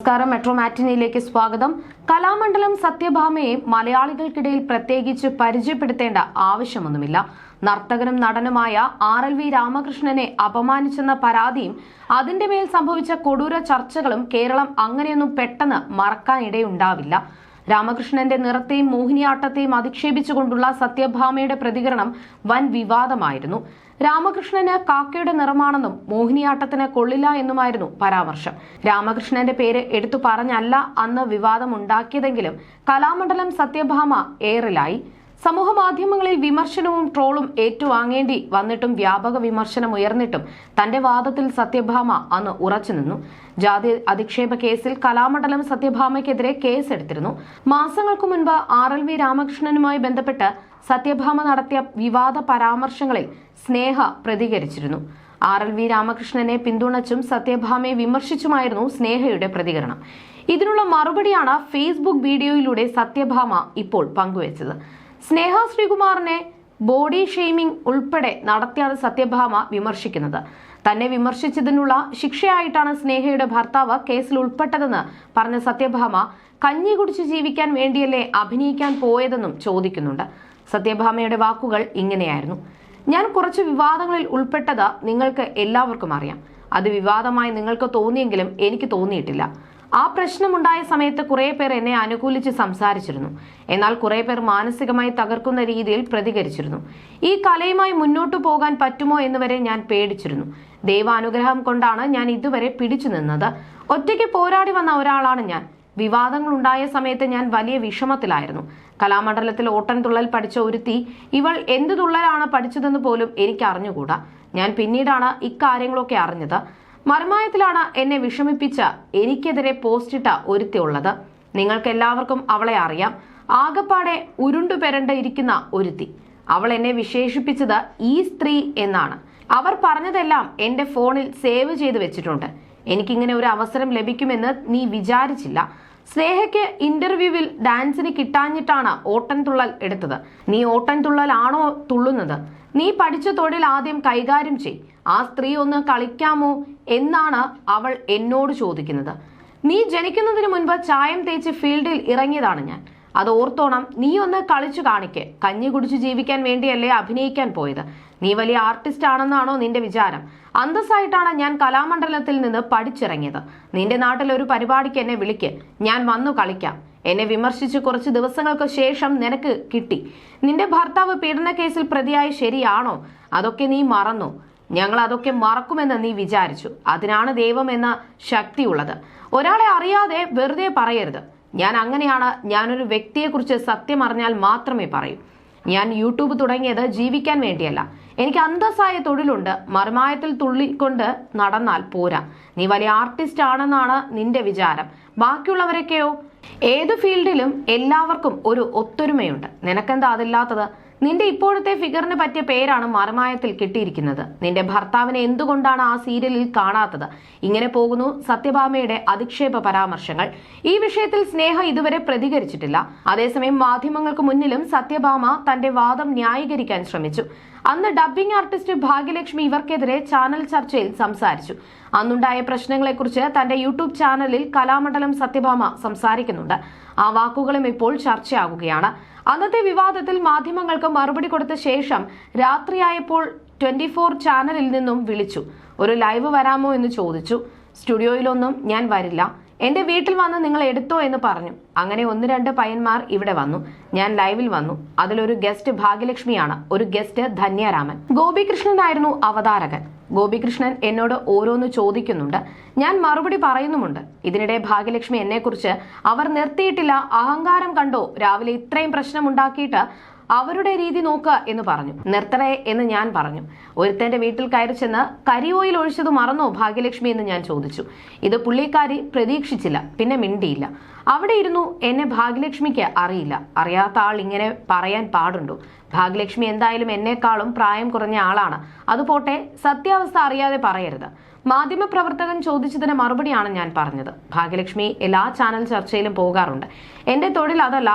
നമസ്കാരം. മെട്രോ മാറ്റിനിയിലേക്ക് സ്വാഗതം. കലാമണ്ഡലം സത്യഭാമയെ മലയാളികൾക്കിടയിൽ പ്രത്യേകിച്ച് പരിചയപ്പെടുത്തേണ്ട ആവശ്യമൊന്നുമില്ല. നർത്തകനും നടനുമായ RLV രാമകൃഷ്ണനെ അപമാനിച്ചെന്ന പരാതിയും അതിന്റെ മേൽ സംഭവിച്ച കൊടൂര ചർച്ചകളും കേരളം അങ്ങനെയൊന്നും പെട്ടെന്ന് മറക്കാനിടയുണ്ടാവില്ല. രാമകൃഷ്ണന്റെ നിറത്തെയും മോഹിനിയാട്ടത്തെയും അധിക്ഷേപിച്ചുകൊണ്ടുള്ള സത്യഭാമയുടെ പ്രതികരണം വൻ വിവാദമായിരുന്നു. രാമകൃഷ്ണന് കാക്കയുടെ നിറമാണെന്നും മോഹിനിയാട്ടത്തിന് കൊള്ളില്ല എന്നുമായിരുന്നു പരാമർശം. രാമകൃഷ്ണന്റെ പേര് എടുത്തു പറഞ്ഞല്ല അന്ന് വിവാദമുണ്ടാക്കിയതെങ്കിലും കലാമണ്ഡലം സത്യഭാമ ഏറിലായി. സമൂഹ മാധ്യമങ്ങളിൽ വിമർശനവും ട്രോളും ഏറ്റുവാങ്ങേണ്ടി വന്നിട്ടും വ്യാപക വിമർശനം ഉയർന്നിട്ടും തന്റെ വാദത്തിൽ സത്യഭാമ അന്ന് ഉറച്ചുനിന്നു. ജാതി അധിക്ഷേപ കേസിൽ കലാമണ്ഡലം സത്യഭാമയ്ക്കെതിരെ കേസെടുത്തിരുന്നു. മാസങ്ങൾക്കു മുൻപ് RLV രാമകൃഷ്ണനുമായി ബന്ധപ്പെട്ട് സത്യഭാമ നടത്തിയ വിവാദ പരാമർശങ്ങളിൽ സ്നേഹ പ്രതികരിച്ചിരുന്നു. RLV രാമകൃഷ്ണനെ പിന്തുണച്ചും സത്യഭാമയെ വിമർശിച്ചുമായിരുന്നു സ്നേഹയുടെ പ്രതികരണം. ഇതിനുള്ള മറുപടിയാണ് ഫേസ്ബുക്ക് വീഡിയോയിലൂടെ സത്യഭാമ ഇപ്പോൾ പങ്കുവച്ചത്. സ്നേഹ ശ്രീകുമാറിനെ ബോഡി ഷെയ്മിംഗ് ഉൾപ്പെടെ നടത്തിയാണ് സത്യഭാമ വിമർശിക്കുന്നത്. തന്നെ വിമർശിച്ചതിനുള്ള ശിക്ഷയായിട്ടാണ് സ്നേഹയുടെ ഭർത്താവ് കേസിൽ ഉൾപ്പെട്ടതെന്ന് പറഞ്ഞ സത്യഭാമ കഞ്ഞി കുടിച്ച് ജീവിക്കാൻ വേണ്ടിയല്ലേ അഭിനയിക്കാൻ പോയതെന്നും ചോദിക്കുന്നുണ്ട്. സത്യഭാമയുടെ വാക്കുകൾ ഇങ്ങനെയായിരുന്നു: ഞാൻ കുറച്ച് വിവാദങ്ങളിൽ ഉൾപ്പെട്ടത് നിങ്ങൾക്ക് എല്ലാവർക്കും അറിയാം. അത് വിവാദമായി നിങ്ങൾക്ക് തോന്നിയെങ്കിലും എനിക്ക് തോന്നിയിട്ടില്ല. ആ പ്രശ്നമുണ്ടായ സമയത്ത് കുറെ പേർ എന്നെ അനുകൂലിച്ച് സംസാരിച്ചിരുന്നു. എന്നാൽ കുറെ പേർ മാനസികമായി തകർക്കുന്ന രീതിയിൽ പ്രതികരിച്ചിരുന്നു. ഈ കലയുമായി മുന്നോട്ടു പോകാൻ പറ്റുമോ എന്നുവരെ ഞാൻ പേടിച്ചിരുന്നു. ദൈവാനുഗ്രഹം കൊണ്ടാണ് ഞാൻ ഇതുവരെ പിടിച്ചു നിന്നത്. ഒറ്റയ്ക്ക് പോരാടി വന്ന ഒരാളാണ് ഞാൻ. വിവാദങ്ങൾ ഉണ്ടായ സമയത്ത് ഞാൻ വലിയ വിഷമത്തിലായിരുന്നു. കലാമണ്ഡലത്തിൽ ഓട്ടൻതുള്ളൽ പഠിച്ച ഒരുത്തി ഇവൾ എന്ത് തുള്ളലാണ് പഠിച്ചതെന്ന് പോലും എനിക്ക് അറിഞ്ഞുകൂടാ. ഞാൻ പിന്നീടാണ് ഇക്കാര്യങ്ങളൊക്കെ അറിഞ്ഞത്. മർമായത്തിലാണ് എന്നെ വിഷമിപ്പിച്ച എനിക്കെതിരെ പോസ്റ്റിട്ട ഒരുത്തി ഉള്ളത്. നിങ്ങൾക്ക് എല്ലാവർക്കും അവളെ അറിയാം. ആകപ്പാടെ ഉരുണ്ടുപെരണ്ട ഇരിക്കുന്ന ഒരുത്തി. അവൾ എന്നെ വിശേഷിപ്പിച്ചത് ഈ സ്ത്രീ എന്നാണ്. അവർ പറഞ്ഞതെല്ലാം എന്റെ ഫോണിൽ സേവ് ചെയ്ത് വെച്ചിട്ടുണ്ട്. എനിക്കിങ്ങനെ ഒരു അവസരം ലഭിക്കുമെന്ന് നീ വിചാരിച്ചില്ല. സ്നേഹയ്ക്ക് ഇന്റർവ്യൂവിൽ ഡാൻസിന് കിട്ടാഞ്ഞിട്ടാണ് ഓട്ടൻതുള്ളൽ എടുത്തത്. നീ ഓട്ടൻതുള്ളലാണോ തുള്ളുന്നത്? നീ പഠിച്ച തൊഴിൽ ആദ്യം കൈകാര്യം ചെയ്. ആ സ്ത്രീ ഒന്ന് കളിക്കാമോ എന്നാണ് അവൾ എന്നോട് ചോദിക്കുന്നത്. നീ ജനിക്കുന്നതിന് മുൻപ് ചായം തേച്ച് ഫീൽഡിൽ ഇറങ്ങിയതാണ് ഞാൻ. അത് ഓർത്തോണം. നീ ഒന്ന് കളിച്ചു കാണിക്ക്. കഞ്ഞി കുടിച്ചു ജീവിക്കാൻ വേണ്ടിയല്ലേ അഭിനയിക്കാൻ പോയത്? നീ വലിയ ആർട്ടിസ്റ്റ് ആണെന്നാണോ നിന്റെ വിചാരം? അന്തസ്സായിട്ടാണ് ഞാൻ കലാമണ്ഡലത്തിൽ നിന്ന് പഠിച്ചിറങ്ങിയത്. നിന്റെ നാട്ടിൽ ഒരു പരിപാടിക്ക് എന്നെ വിളിക്ക്, ഞാൻ വന്നു കളിക്കാം. എന്നെ വിമർശിച്ച് കുറച്ച് ദിവസങ്ങൾക്ക് ശേഷം നിനക്ക് കിട്ടി. നിന്റെ ഭർത്താവ് പീഡന കേസിൽ പ്രതിയായി ശരിയാണോ? അതൊക്കെ നീ മറന്നു. ഞങ്ങൾ അതൊക്കെ മറക്കുമെന്ന് നീ വിചാരിച്ചു. അതിനാണ് ദൈവം എന്ന ശക്തിയുള്ളത്. ഒരാളെ അറിയാതെ വെറുതെ പറയരുത്. ഞാൻ അങ്ങനെയാണ്. ഞാനൊരു വ്യക്തിയെക്കുറിച്ച് സത്യം അറിഞ്ഞാൽ മാത്രമേ പറയൂ. ഞാൻ യൂട്യൂബ് തുടങ്ങിയത് ജീവിക്കാൻ വേണ്ടിയല്ല. എനിക്ക് അന്തസ്സായ തൊഴിലുണ്ട്. മറുമായത്തിൽ തുള്ളിക്കൊണ്ട് നടന്നാൽ പോരാ. നീ വലിയ ആർട്ടിസ്റ്റ് ആണെന്നാണ് നിന്റെ വിചാരം. ബാക്കിയുള്ളവരൊക്കെയോ? ഏത് ഫീൽഡിലും എല്ലാവർക്കും ഒരു ഒത്തൊരുമയുണ്ട്. നിനക്കെന്താ അതില്ലാത്തത്? നിന്റെ ഇപ്പോഴത്തെ ഫിഗറിന് പറ്റിയ പേരാണ് മറുമായത്തിൽ കിട്ടിയിരിക്കുന്നത്. നിന്റെ ഭർത്താവിനെ എന്തുകൊണ്ടാണ് ആ സീരിയലിൽ കാണാത്തത്? ഇങ്ങനെ പോകുന്നു സത്യഭാമയുടെ അധിക്ഷേപ പരാമർശങ്ങൾ. ഈ വിഷയത്തിൽ സ്നേഹ ഇതുവരെ പ്രതികരിച്ചിട്ടില്ല. അതേസമയം മാധ്യമങ്ങൾക്ക് മുന്നിലും സത്യഭാമ തന്റെ വാദം ന്യായീകരിക്കാൻ ശ്രമിച്ചു. അന്ന് ഡബ്ബിംഗ് ആർട്ടിസ്റ്റ് ഭാഗ്യലക്ഷ്മി ഇവർക്കെതിരെ ചാനൽ ചർച്ചയിൽ സംസാരിച്ചു. അന്നുണ്ടായ പ്രശ്നങ്ങളെക്കുറിച്ച് തന്റെ യൂട്യൂബ് ചാനലിൽ കലാമണ്ഡലം സത്യഭാമ സംസാരിക്കുന്നുണ്ട്. ആ വാക്കുകളും ഇപ്പോൾ ചർച്ചയാകുകയാണ്. അന്നത്തെ വിവാദത്തിൽ മാധ്യമങ്ങൾക്ക് മറുപടി കൊടുത്ത ശേഷം രാത്രിയായപ്പോൾ 24 ചാനലിൽ നിന്നും വിളിച്ചു. ഒരു ലൈവ് വരാമോ എന്ന് ചോദിച്ചു. സ്റ്റുഡിയോയിലൊന്നും ഞാൻ വരില്ല. എന്റെ വീട്ടിൽ വന്ന് നിങ്ങൾ എടുത്തോ എന്ന് പറഞ്ഞു. അങ്ങനെ 1-2 പയ്യന്മാർ ഇവിടെ വന്നു. ഞാൻ ലൈവിൽ വന്നു. അതിലൊരു ഗസ്റ്റ് ഭാഗ്യലക്ഷ്മിയാണ്, ഒരു ഗസ്റ്റ് ധന്യരാമൻ. ഗോപികൃഷ്ണനായിരുന്നു അവതാരകൻ. ഗോപികൃഷ്ണൻ എന്നോട് ഓരോന്ന് ചോദിക്കുന്നുണ്ട്. ഞാൻ മറുപടി പറയുന്നുമുണ്ട്. ഇതിനിടെ ഭാഗ്യലക്ഷ്മി എന്നെക്കുറിച്ച് അവർ നിർത്തിയിട്ടില്ല, അഹങ്കാരം കണ്ടോ, രാവിലെ ഇത്രയും പ്രശ്നം ഉണ്ടാക്കിയിട്ട് അവരുടെ രീതി നോക്കുക എന്ന് പറഞ്ഞു. നിർത്തണേ എന്ന് ഞാൻ പറഞ്ഞു. ഒരുത്തന്റെ വീട്ടിൽ കയറി ചെന്ന് കരി ഓയിൽ ഒഴിച്ചത് മറന്നോ ഭാഗ്യലക്ഷ്മി എന്ന് ഞാൻ ചോദിച്ചു. ഇത് പുള്ളിക്കാരി പ്രതീക്ഷിച്ചില്ല. പിന്നെ മിണ്ടിയില്ല. അവിടെ ഇരുന്നു. എന്നെ ഭാഗ്യലക്ഷ്മിക്ക് അറിയില്ല. അറിയാത്ത ആൾ ഇങ്ങനെ പറയാൻ പാടുണ്ടോ? ഭാഗ്യലക്ഷ്മി എന്തായാലും എന്നെക്കാളും പ്രായം കുറഞ്ഞ ആളാണ്. അതുപോട്ടെ, സത്യാവസ്ഥ അറിയാതെ പറയരുത്. മാധ്യമപ്രവർത്തകൻ ചോദിച്ചതിന് മറുപടിയാണ് ഞാൻ പറഞ്ഞത്. ഭാഗ്യലക്ഷ്മി എല്ലാ ചാനൽ ചർച്ചയിലും പോകാറുണ്ട്. എന്റെ തൊഴിൽ അതല്ല.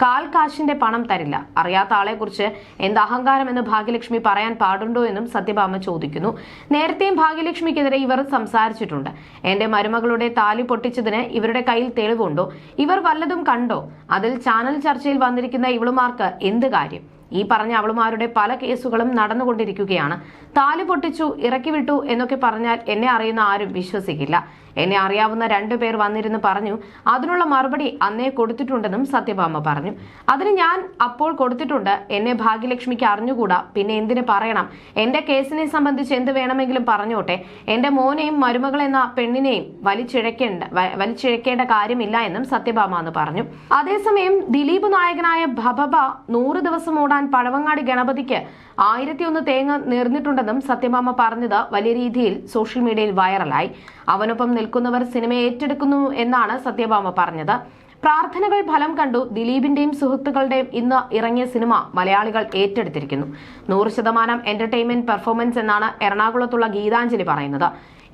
കാൽ കാശിന്റെ പണം തരില്ല. അറിയാത്ത ആളെക്കുറിച്ച് എന്ത് അഹങ്കാരമെന്ന് ഭാഗ്യലക്ഷ്മി പറയാൻ പാടുണ്ടോ എന്നും സത്യഭാമ ചോദിക്കുന്നു. നേരത്തെയും ഭാഗ്യലക്ഷ്മിക്കെതിരെ ഇവർ സംസാരിച്ചിട്ടുണ്ട്. എന്റെ മരുമകളുടെ താലി പൊട്ടിച്ചതിന് ഇവരുടെ കയ്യിൽ തെളിവുണ്ടോ? ഇവർ വല്ലതും കണ്ടോ? അതിൽ ചാനൽ ചർച്ചയിൽ വന്നിരിക്കുന്ന ഇവളുമാർക്ക് എന്ത് കാര്യം? ഈ പറഞ്ഞ അവളുമാരുടെ പല കേസുകളും നടന്നുകൊണ്ടിരിക്കുകയാണ്. താലി പൊട്ടിച്ചു, ഇറക്കി വിട്ടു എന്നൊക്കെ പറഞ്ഞാൽ എന്നെ അറിയുന്ന ആരും വിശ്വസിക്കില്ല. എന്നെ അറിയാവുന്ന 2 പേർ വന്നിരുന്ന് പറഞ്ഞു. അതിനുള്ള മറുപടി അന്നേ കൊടുത്തിട്ടുണ്ടെന്നും സത്യഭാമ പറഞ്ഞു. അതിന് ഞാൻ അപ്പോൾ കൊടുത്തിട്ടുണ്ട്. എന്നെ ഭാഗ്യലക്ഷ്മിക്ക് അറിഞ്ഞുകൂടാ, പിന്നെ എന്തിനു പറയണം? എന്റെ കേസിനെ സംബന്ധിച്ച് എന്ത് വേണമെങ്കിലും പറഞ്ഞോട്ടെ. എന്റെ മോനെയും മരുമകൾ എന്ന പെണ്ണിനെയും വലിച്ചിഴക്കേണ്ട കാര്യമില്ല എന്നും സത്യഭാമ അന്ന് പറഞ്ഞു. അതേസമയം ദിലീപ് നായകനായ ഭബബ 100 ദിവസം ഓടാൻ പഴവങ്ങാടി ഗണപതിക്ക് 1001 തേങ്ങ നേർന്നിട്ടുണ്ടെന്നും സത്യഭാമ പറഞ്ഞത് വലിയ രീതിയിൽ സോഷ്യൽ മീഡിയയിൽ വൈറലായി. അവനൊപ്പം നിൽക്കുന്നവർ സിനിമ ഏറ്റെടുക്കുന്നു എന്നാണ് സത്യഭാമ പറഞ്ഞത്. പ്രാർത്ഥനകൾ ഫലം കണ്ടു. ദിലീപിന്റെയും സുഹൃത്തുക്കളുടെയും ഇന്ന് ഇറങ്ങിയ സിനിമ മലയാളികൾ ഏറ്റെടുത്തിരിക്കുന്നു. 100% എന്റർടൈൻമെന്റ് പെർഫോമൻസ് എന്നാണ് എറണാകുളത്തുള്ള ഗീതാഞ്ജലി പറയുന്നത്.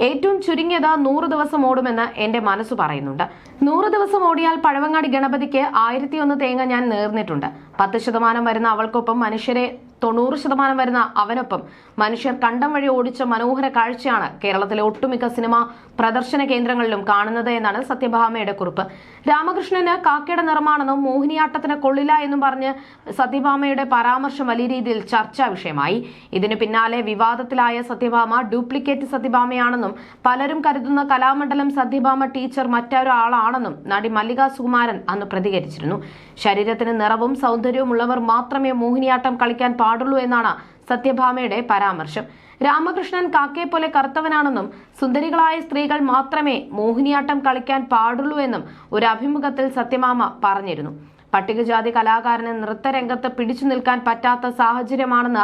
ഏറ്റവും ചുരുങ്ങിയത് 100 ദിവസം ഓടുമെന്ന് എന്റെ മനസ്സ് പറയുന്നുണ്ട്. 100 ദിവസം ഓടിയാൽ പഴവങ്ങാടി ഗണപതിക്ക് 1001 തേങ്ങ ഞാൻ നേർന്നിട്ടുണ്ട്. 10% വരുന്ന അവൾക്കൊപ്പം മനുഷ്യരെ 90% വരുന്ന അവനൊപ്പം മനുഷ്യർ കണ്ടം വഴി ഓടിച്ച മനോഹര കാഴ്ചയാണ് കേരളത്തിലെ ഒട്ടുമിക്ക സിനിമ പ്രദർശന കേന്ദ്രങ്ങളിലും കാണുന്നത് എന്നാണ് സത്യഭാമയുടെ കുറിപ്പ്. രാമകൃഷ്ണന് കാക്കയുടെ നിറമാണെന്നും മോഹിനിയാട്ടത്തിന് കൊള്ളില്ല എന്നും പറഞ്ഞ് സത്യഭാമയുടെ പരാമർശം വലിയ രീതിയിൽ ചർച്ചാ വിഷയമായി. ഇതിന് പിന്നാലെ വിവാദത്തിലായ സത്യഭാമ ഡ്യൂപ്ലിക്കേറ്റ് സത്യഭാമയാണെന്നും പലരും കരുതുന്ന കലാമണ്ഡലം സത്യഭാമ ടീച്ചർ മറ്റൊരാളാണെന്നും നടി മല്ലിക സുകുമാരൻ അന്ന് പ്രതികരിച്ചിരുന്നു. ശരീരത്തിന് നിറവും സൗന്ദര്യവും ഉള്ളവർ മാത്രമേ മോഹിനിയാട്ടം കളിക്കാൻ പാടുള്ളൂ എന്നാണ് സത്യഭാമയുടെ പരാമർശം. രാമകൃഷ്ണൻ കാക്കയെ പോലെ കറുത്തവനാണെന്നും സുന്ദരികളായ സ്ത്രീകൾ മാത്രമേ മോഹിനിയാട്ടം കളിക്കാൻ പാടുള്ളൂ എന്നും ഒരു അഭിമുഖത്തിൽ സത്യഭാമ പറഞ്ഞിരുന്നു. പട്ടികജാതി കലാകാരന് നൃത്തരംഗത്ത് പിടിച്ചു നിൽക്കാൻ പറ്റാത്ത സാഹചര്യമാണെന്ന്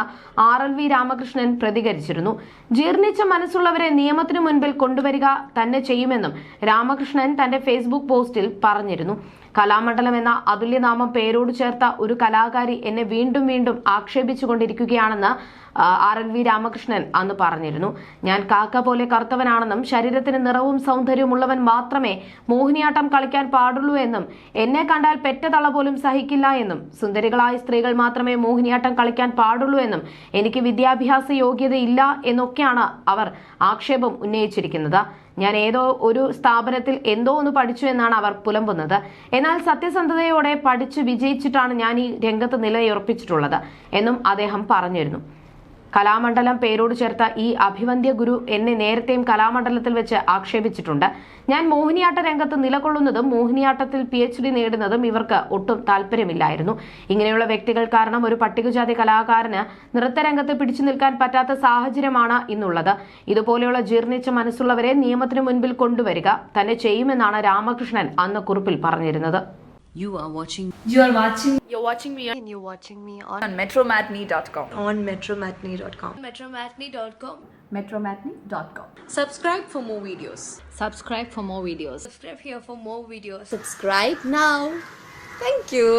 RLV രാമകൃഷ്ണൻ പ്രതികരിച്ചിരുന്നു. ജീർണിച്ച മനസ്സുള്ളവരെ നിയമത്തിനു മുൻപിൽ കൊണ്ടുവരിക തന്നെ ചെയ്യുമെന്നും രാമകൃഷ്ണൻ തന്റെ ഫേസ്ബുക്ക് പോസ്റ്റിൽ പറഞ്ഞിരുന്നു. കലാമണ്ഡലം എന്ന അതുല്യനാമം പേരോട് ചേർത്ത ഒരു കലാകാരി എന്നെ വീണ്ടും വീണ്ടും ആക്ഷേപിച്ചുകൊണ്ടിരിക്കുകയാണെന്ന് RLV രാമകൃഷ്ണൻ അന്ന് പറഞ്ഞിരുന്നു. ഞാൻ കാക്ക പോലെ കറുത്തവനാണെന്നും ശരീരത്തിന് നിറവും സൗന്ദര്യവും ഉള്ളവൻ മാത്രമേ മോഹിനിയാട്ടം കളിക്കാൻ പാടുള്ളൂ എന്നും എന്നെ കണ്ടാൽ പെറ്റതള പോലും സഹിക്കില്ല എന്നും സുന്ദരികളായ സ്ത്രീകൾ മാത്രമേ മോഹിനിയാട്ടം കളിക്കാൻ പാടുള്ളൂ എന്നും എനിക്ക് വിദ്യാഭ്യാസ യോഗ്യതയില്ല എന്നൊക്കെയാണ് അവർ ആക്ഷേപം ഉന്നയിച്ചിരിക്കുന്നത്. ഞാൻ ഏതോ ഒരു സ്ഥാപനത്തിൽ എന്തോ ഒന്ന് പഠിച്ചു എന്നാണ് അവർ പുലമ്പുന്നത്. എന്നാൽ സത്യസന്ധതയോടെ പഠിച്ചു വിജയിച്ചിട്ടാണ് ഞാൻ ഈ രംഗത്ത് നിലയുറപ്പിച്ചിട്ടുള്ളത് എന്നും അദ്ദേഹം പറഞ്ഞിരുന്നു. കലാമണ്ഡലം പേരോട് ചേർത്ത ഈ അഭിവന്ദ്യ ഗുരു എന്നെ നേരത്തെയും കലാമണ്ഡലത്തിൽ വെച്ച് ആക്ഷേപിച്ചിട്ടുണ്ട്. ഞാൻ മോഹിനിയാട്ട രംഗത്ത് നിലകൊള്ളുന്നതും മോഹിനിയാട്ടത്തിൽ PhD നേടുന്നതും ഇവർക്ക് ഒട്ടും താല്പര്യമില്ലായിരുന്നു. ഇങ്ങനെയുള്ള വ്യക്തികൾ കാരണം ഒരു പട്ടികജാതി കലാകാരന് നൃത്തരംഗത്ത് പിടിച്ചു നിൽക്കാൻ പറ്റാത്ത സാഹചര്യമാണ് ഇന്നുള്ളത്. ഇതുപോലെയുള്ള ജീർണിച്ച മനസ്സുള്ളവരെ നിയമത്തിന് മുൻപിൽ കൊണ്ടുവരിക തന്നെ ചെയ്യുമെന്നാണ് രാമകൃഷ്ണൻ അന്ന് കുറിപ്പിൽ പറഞ്ഞിരുന്നത്. You're watching me on metromatney.com. on metromatney.com. metromatney.com. Subscribe for more videos. Subscribe for more videos. Subscribe here for more videos. Subscribe now. Thank you.